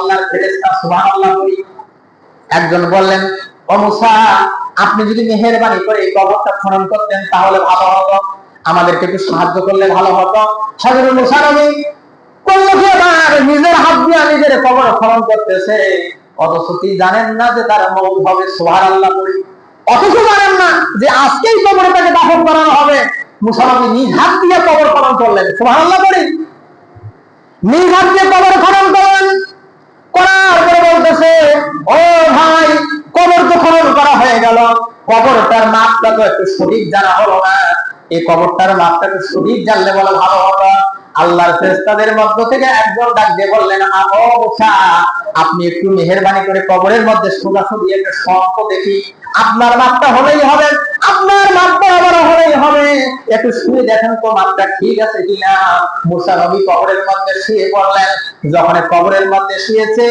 আল্লাহর ফেরেশতা, সুবহানাল্লাহ বলি। একজন বললেন, ও মুসা, আপনি যদি মেহেরবানি করে এই কবরটা খনন করতেন তাহলে ভালো হতো, আমাদেরকে একটু সাহায্য করলে ভালো হতো। হযরত মুসা নবী নিজের হাত দিয়ে নিজের কবর খনন করতেছে, অথচ কি জানেন না যে তার মওত হবে? সুবহানাল্লাহ বলি। অথচ জানেন না যে আজকেই কবরে তাকে দাফন করানো হবে। মুসা নবী নিজ হাত দিয়ে কবর খনন করলেন। সুবহানাল্লাহ বলি। নিজ হাত দিয়ে কবর খনন করলেন, করার পরে বলতেছে, ও ভাই, কবর তো খনন করা হয়ে গেল, কবরটার মাপটা তো একটু সঠিক জানা হলো না, এই কবরটার মাপটা একটু সঠিক জানলে বলে ভালো হতো। আল্লাহর ফেরেশতাদের মধ্য থেকে একজন ডাক দিয়ে বললেন, ও মুসা, আপনি একটু মেহেরবানি করে কবরের মধ্যে সোজাসুজি একটা শঙ্খ দেখি, আপনার মাপটা হলেই হবে, আপনার মাপটা আবার হলেই হবে, একটু শুয়ে দেখেন তো মাপটা ঠিক আছে কিনা। মুসা নবী কবরের মধ্যে শুয়ে পড়লেন। যখন কবরের মধ্যে শুয়েছে,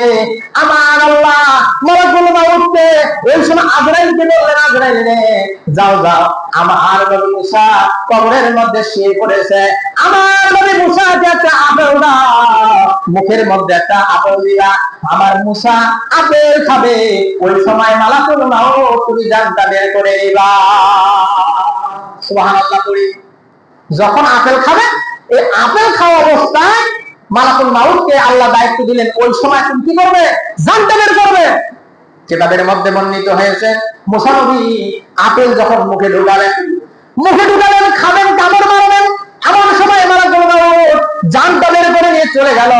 আমার আল্লাহ মালাকুল মউতকে ওই সময় আজরাইলকে বললেন, আজরাইল রে, যাও যাও, আমার নবী মুসা কবরের মধ্যে শুয়ে পড়েছে, আমার নবী মুসাকে একটা আপেল দাও, মুখের মধ্যে একটা আপেল দিবা, আমার মুসা আপেল খাবে, ওই সময় মালাকুল মউত তুমি জানটা বের করে নিবা। সুবহানাল্লাহ বলি। যখন আপেল খাবে, এই আপেল খাওয়া অবস্থায় মালাকুল মউতকে আল্লাহ দায়িত্ব দিলেন, ওই সময় তুমি কি করবে? জানটা বের করবে। কিতাবের মধ্যে বর্ণিত হয়েছে, মুসা নবী আপেল যখন মুখে ঢুকালেন, খাবেন, কামড় মারবেন, এমন সময় মালাকুল মউত জানটা বের করে নিয়ে চলে গেল,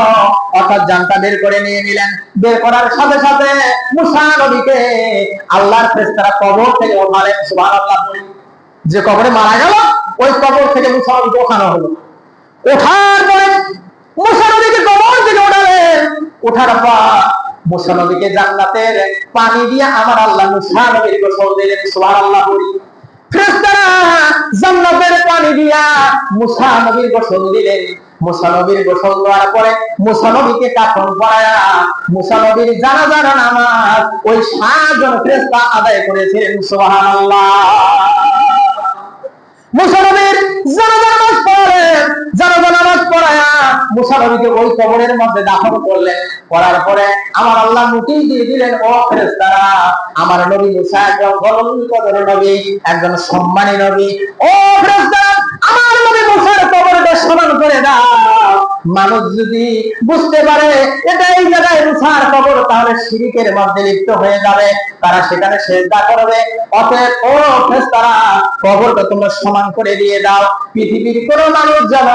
অর্থাৎ জানটা বের করে নিয়ে নিলেন। বের করার সাথে সাথে মুসা নবীকে আল্লাহর ফেরেশতারা কবর থেকে ওঠালেন। সুবহানাল্লাহ। যে কবরে মারা গেল, ওই কবর থেকে মুসা নবীকে ওঠানো হলো। ওঠার পরে মুসা নবীকে কবর থেকে ওঠালেন। ওঠার পর মুসা নবীকে জান্নাতের পানি দিয়ে আমার আল্লাহ মুসা নবীর গোসল দিলেন। সুবহানাল্লাহ বলি। ফেরেশতারা জান্নাতের পানি দিয়া মুসা নবীর গোসল দিলেন। মুসা নবীর গোসল দেওয়ার পরে মুসা নবীকে কাফন পরায়া মুসা নবীর জানাজার নামাজ ওই 7 জন ফেরেশতা আদায় করেছিলেন। সুবহানাল্লাহ। মুসা নবীর জানাজার নামাজ পড়লেন, জানাজার নামাজ পড়ায়া মুসা নবীকে ওই কবরের মধ্যে দাফন করলেন। করার পরে আমার আল্লাহ নোটিশ দিয়ে দিলেন, ও ফেরেশতারা, আমার নবী মুসা একজন গণকদর নবী, একজন সম্মানী নবী। ও ফেরেশতারা, আমার নবী মুসার কবরটা সমান করে দাও। মানুষ যদি বুঝতে পারে এটা এই জায়গায় মুসার কবর, তাহলে শিরকের মধ্যে লিপ্ত হয়ে যাবে, তারা সেখানে সিজদা করবে। অতএব ও ফেরেশতারা, কবরটা তোমরা সমান করে দিয়ে দাও, পৃথিবীর কোন মানুষ যেন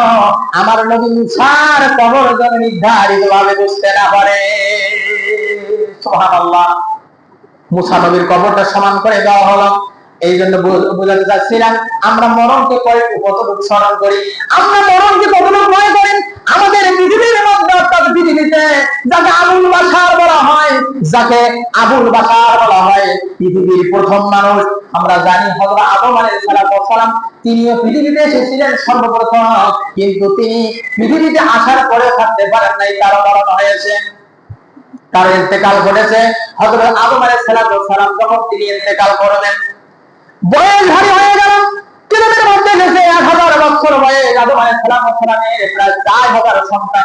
আমার নবী মুসার কবর যেন নির্ধারিত ভাবে বুঝতে না পারে। সুবহানাল্লাহ। মুসা নবীর কবরটা সমান করে দেওয়া হলো। এই জন্য বোঝাতে চাচ্ছিলাম, আমরা মরণকে কতটুকু স্মরণ করি, আমরা মরণকে কতটুকু ভয় করি। আমাদের পৃথিবীর মধ্যে, অর্থাৎ পৃথিবীতে যাকে আবুল বাশার বলা হয়, পৃথিবীর প্রথম মানুষ আমরা জানি হযরত আদম আলাইহিস সালাম, তিনিও পৃথিবীতে এসেছিলেন সর্বপ্রথম, কিন্তু তিনি পৃথিবীতে আসার পরে থাকতে পারেন নাই, তার মরণ হয়েছে, তার ইন্তেকাল ঘটেছে। হযরত আদম আলাইহিস সালাম যখন তিনি ইন্তেকাল করলেন, বয়স ভারী হয়ে গেল, কিতাবের মধ্যে এসেছে 1000 বছর বয়স। আদম আলাইহিস সালামের প্রায় 4000 সন্তান।